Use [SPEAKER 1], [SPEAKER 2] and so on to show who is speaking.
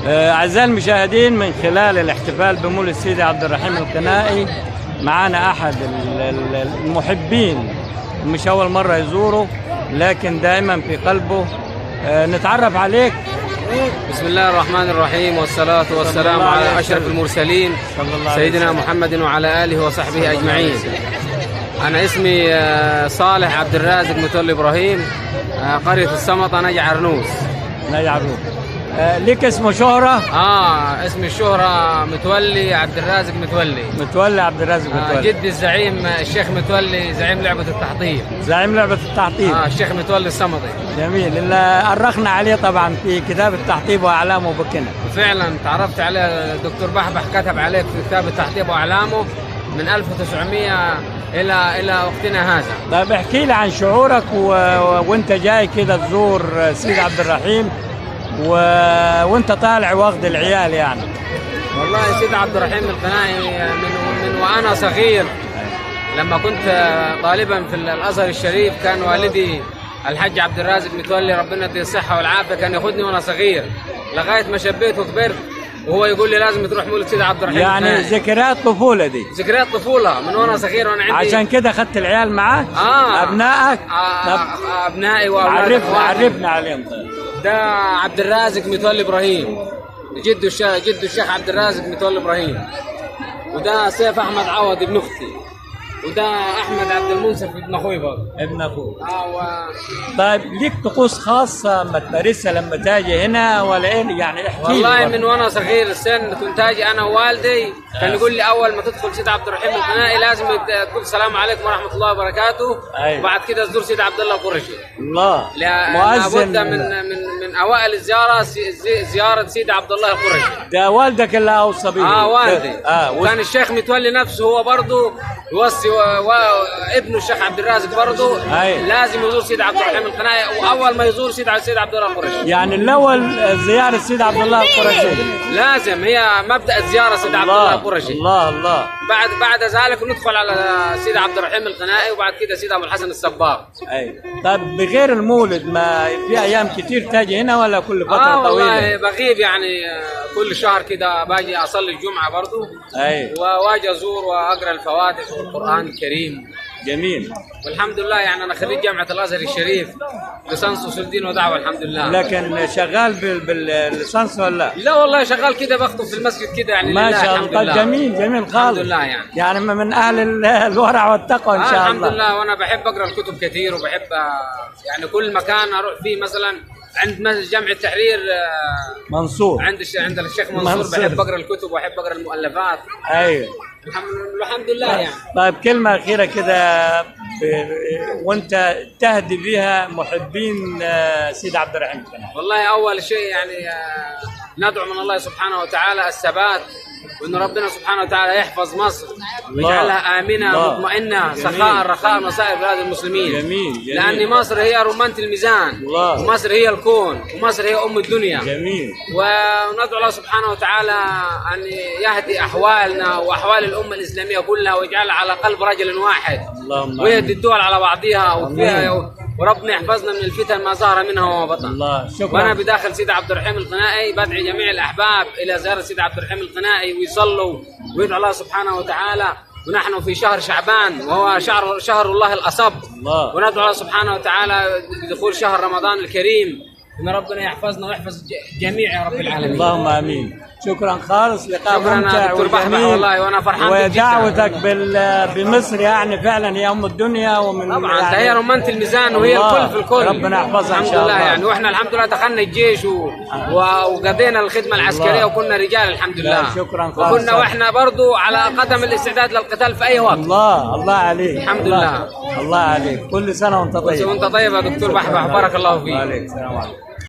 [SPEAKER 1] أعزائي المشاهدين، من خلال الاحتفال بمولد سيدي عبد الرحيم القنائي معنا أحد المحبين، مش أول مرة يزوره لكن دائما في قلبه. نتعرف عليك.
[SPEAKER 2] بسم الله الرحمن الرحيم، والصلاة والسلام على أشرف المرسلين سيدنا محمد وعلى آله وصحبه أجمعين. أنا اسمي صالح عبد الرازق متولي إبراهيم، قرية السمطة نجع عرنوس.
[SPEAKER 1] ليك اسمه شهرة؟
[SPEAKER 2] اسمي الشهرة متولي عبد الرازق
[SPEAKER 1] متولي عبد الرازق متولي.
[SPEAKER 2] جدي الزعيم الشيخ متولي زعيم لعبة التحطيب. الشيخ متولي السمطي.
[SPEAKER 1] جميل. اللي أرخنا عليه طبعا في كتاب التحطيب وأعلامه بكنا.
[SPEAKER 2] فعلا تعرفت عليه، الدكتور بحبح كتب عليه في كتاب التحطيب وأعلامه من 1900 إلى وقتنا هذا.
[SPEAKER 1] طيب احكي لي عن شعورك وانت جاي كده تزور سيدي عبد الرحيم وانت طالع واخد العيال يعني.
[SPEAKER 2] والله سيدي عبد الرحيم القنائي من وانا صغير، لما كنت طالبا في الازهر الشريف كان والدي الحاج عبد الرازق متولي ربنا يديه الصحه والعافيه كان ياخذني وانا صغير لغايه ما شبيت وكبرت، وهو يقول لي لازم تروح مولد سيدي عبد الرحيم
[SPEAKER 1] يعني ذكريات طفوله دي.
[SPEAKER 2] ذكريات طفوله من وانا صغير وانا عندي.
[SPEAKER 1] عشان كده اخذت العيال معاك؟ ابنائك؟
[SPEAKER 2] ابنائي واولادي.
[SPEAKER 1] عرفنا عليهم.
[SPEAKER 2] ده عبد الرازق متولي ابراهيم، جده الشيخ عبد الرازق متولي ابراهيم. وده سيف احمد عوض ابن اختي. وده احمد عبد المنصف ابن اخوي برضه.
[SPEAKER 1] ابن اخوك. طيب ليك طقوس خاصه ما تمارسها لما تاجي هنا ولا ايه يعني؟ احكي لي.
[SPEAKER 2] والله من وانا صغير السن كنت اجي انا ووالدي، كان يقول لي اول ما تدخل سيدي عبد الرحيم القنائي لازم تقول السلام عليكم ورحمه الله وبركاته. وبعد كده تزور سيدي عبد الله القرشي.
[SPEAKER 1] الله.
[SPEAKER 2] مؤذن. لابد من اوائل الزياره زياره سيدي عبد الله القرشي.
[SPEAKER 1] ده والدك اللي اوصى بيه؟
[SPEAKER 2] والدي. وكان الشيخ متولي نفسه هو برضه يوصي وابنه الشيخ عبد الرازق برضه لازم يزور سيدي عبد الرحيم القنائي، واول ما يزور سيدي عبد الله القرشي.
[SPEAKER 1] يعني الاول زياره سيدي عبد الله القرشي
[SPEAKER 2] لازم، هي مبدا الزياره سيدي عبد الله القرشي.
[SPEAKER 1] الله.
[SPEAKER 2] بعد ذلك ندخل على سيدي عبد الرحيم القنائي، وبعد كده سيدي ابو الحسن الصباغ.
[SPEAKER 1] طيب بغير المولد ما في ايام كتير تاجي هنا ولا كل فتره طويله؟
[SPEAKER 2] والله بغيب يعني كل شهر كده باجي اصلي الجمعه برضه. واجي ازور واقرا الفواتح والقران الكريم.
[SPEAKER 1] جميل.
[SPEAKER 2] والحمد لله يعني انا خريج جامعه الازهر الشريف لسانس اصول دين ودعوه الحمد لله.
[SPEAKER 1] لكن شغال باللسانس ولا
[SPEAKER 2] لا؟ والله شغال كده بخطب في المسجد كده يعني.
[SPEAKER 1] ما شاء الله. جميل خالص. الحمد
[SPEAKER 2] لله
[SPEAKER 1] يعني من اهل الورع والتقوى ان شاء الله.
[SPEAKER 2] الحمد لله. وانا بحب اقرا الكتب كثير، وبحب يعني كل مكان اروح فيه، مثلا عند جامع التحرير
[SPEAKER 1] منصور،
[SPEAKER 2] عند الشيخ منصور بحب اقرا الكتب واحب اقرا المؤلفات. الحمد لله يعني.
[SPEAKER 1] طيب كلمة أخيرة كده وأنت تهدي بها محبين سيدي عبد الرحيم القنائي.
[SPEAKER 2] والله أول شيء يعني ندعو من الله سبحانه وتعالى الثبات، وإن ربنا سبحانه وتعالى يحفظ مصر ويجعلها آمنة مطمئنة سخاء رخاء مسائر بلاد المسلمين.
[SPEAKER 1] جميل.
[SPEAKER 2] لأن مصر هي رمانة الميزان، ومصر هي الكون، ومصر هي أم الدنيا.
[SPEAKER 1] جميل.
[SPEAKER 2] وندعو الله سبحانه وتعالى أن يهدي أحوالنا وأحوال الأمة الإسلامية كلها ويجعلها على قلب رجل واحد، ويهدي الدول على بعضها وربنا يحفظنا من الفتن ما ظهر منها وما بطن.
[SPEAKER 1] الله. شكرا.
[SPEAKER 2] وانا بداخل سيدي عبد الرحيم القنائي بدعي جميع الاحباب الى زياره سيدي عبد الرحيم القنائي ويصلوا ويدعوا الله سبحانه وتعالى، ونحن في شهر شعبان وهو شهر الله الاصب. وندعو الله سبحانه وتعالى بدخول شهر رمضان الكريم ان ربنا يحفظنا ويحفظ جميع يا رب العالمين.
[SPEAKER 1] اللهم امين. شكرا خالص. لقاء ممتع
[SPEAKER 2] وجميل والله، وانا فرحان بك
[SPEAKER 1] ودعوتك بمصر يعني فعلا هي ام الدنيا ومن
[SPEAKER 2] طبعا
[SPEAKER 1] يعني
[SPEAKER 2] هي رمانة الميزان وهي الكل في الكل.
[SPEAKER 1] ربنا يحفظها ان شاء الله.
[SPEAKER 2] الحمد لله يعني. واحنا الحمد لله دخلنا الجيش وقضينا الخدمه العسكريه وكنا رجال الحمد لله.
[SPEAKER 1] شكرا خالص.
[SPEAKER 2] وكنا واحنا برضو على قدم الاستعداد للقتال في اي وقت.
[SPEAKER 1] الله عليك.
[SPEAKER 2] الحمد لله.
[SPEAKER 1] الله عليك. كل سنه وانت طيب.
[SPEAKER 2] وانت طيب يا دكتور بحبح، بارك الله فيك.
[SPEAKER 1] السلام عليكم.